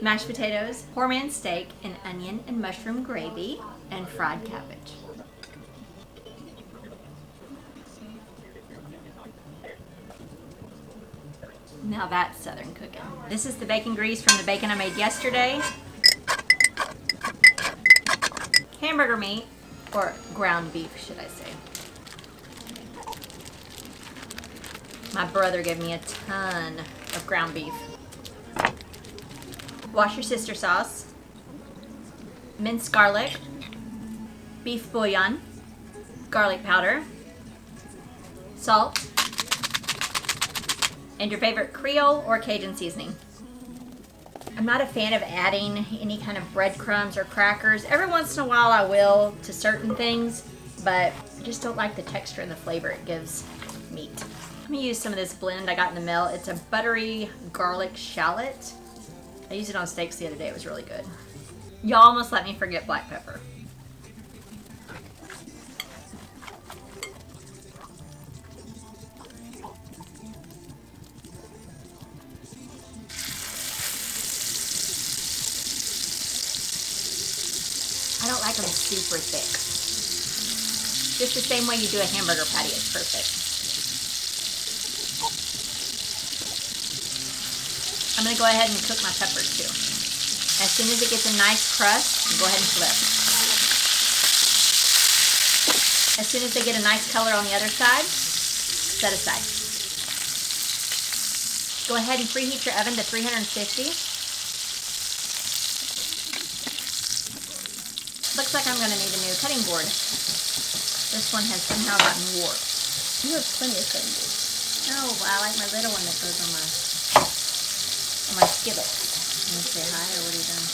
mashed potatoes, poor man's steak, and onion and mushroom gravy, and fried cabbage. Now that's Southern cooking. This is the bacon grease from the bacon I made yesterday. Hamburger meat, or ground beef, should I say. My brother gave me a ton of ground beef. Wash your sister sauce, minced garlic, beef bouillon, garlic powder, salt, and your favorite Creole or Cajun seasoning. I'm not a fan of adding any kind of breadcrumbs or crackers. Every once in a while I will to certain things, but I just don't like the texture and the flavor it gives meat. I'm gonna use some of this blend I got in the mail. It's a buttery garlic shallot. I used it on steaks the other day. It was really good. Y'all almost let me forget black pepper. I don't like them super thick. Just the same way you do a hamburger patty, it's perfect. I'm gonna go ahead and cook my peppers too. As soon as it gets a nice crust, go ahead and flip. As soon as they get a nice color on the other side, set aside. Go ahead and preheat your oven to 350. Looks like I'm gonna need a new cutting board. This one has somehow gotten warped. You have plenty of cutting boards. Oh, well, I like my little one that goes on my skillet. You want to say hi, or what are you doing?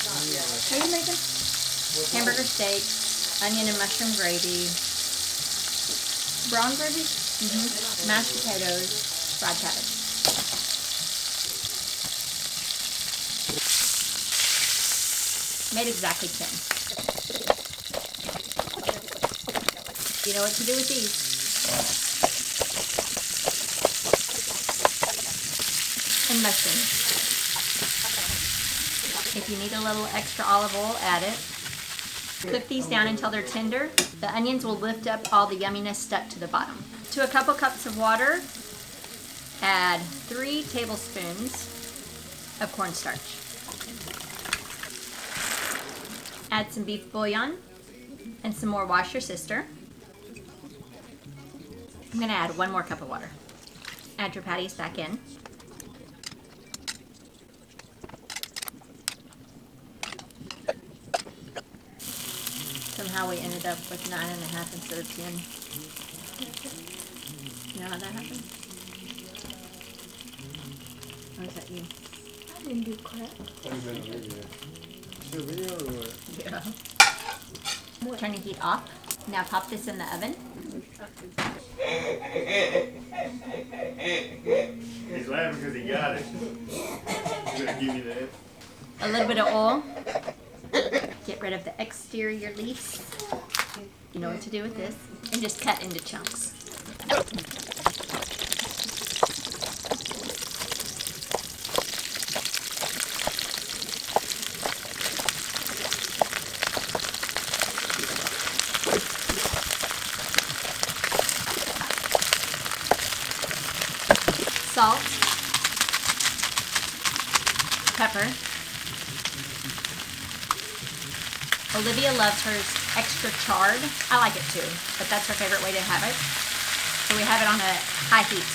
How are you making? Hamburger steak, onion and mushroom gravy, Brown gravy? mashed potatoes, fried cabbage. Made exactly 10. You know what to do with these. And mushrooms. If you need a little extra olive oil, add it. Cook these down until they're tender. The onions will lift up all the yumminess stuck to the bottom. To a couple cups of water, add 3 tablespoons of cornstarch. Add some beef bouillon and some more Wash Your Sister. I'm gonna add 1 more cup of water. Add your patties back in. Somehow we ended up with 9.5 instead of 10. You know how that happened? Or is that you? I didn't do crap. Yeah. Turn the heat off. Now pop this in the oven. He's laughing because he got it. He's gonna give you that. A little bit of oil. Get rid of the exterior leaves. You know what to do with this. And just cut into chunks. Salt, pepper. Olivia loves hers extra charred. I like it too, but that's her favorite way to have it. So we have it on a high heat.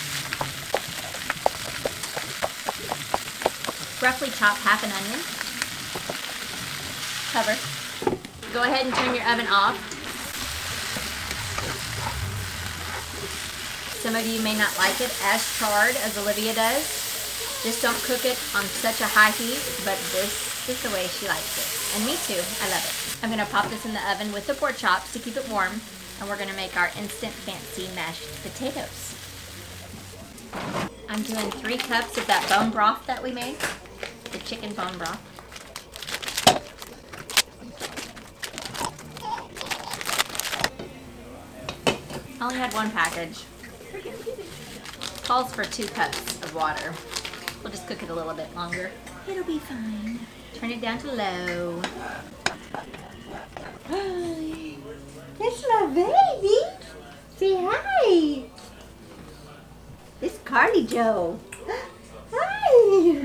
Roughly chop half an onion. Cover. Go ahead and turn your oven off. Some of you may not like it as charred as Olivia does. Just don't cook it on such a high heat, but this is the way she likes it. And me too, I love it. I'm gonna pop this in the oven with the pork chops to keep it warm, and we're gonna make our instant fancy mashed potatoes. I'm doing 3 cups of that bone broth that we made, the chicken bone broth. I only had 1 package. Calls for 2 cups of water. We'll just cook it a little bit longer. It'll be fine. Turn it down to low. That's my baby. Say hi. It's Carly Joe. Hi.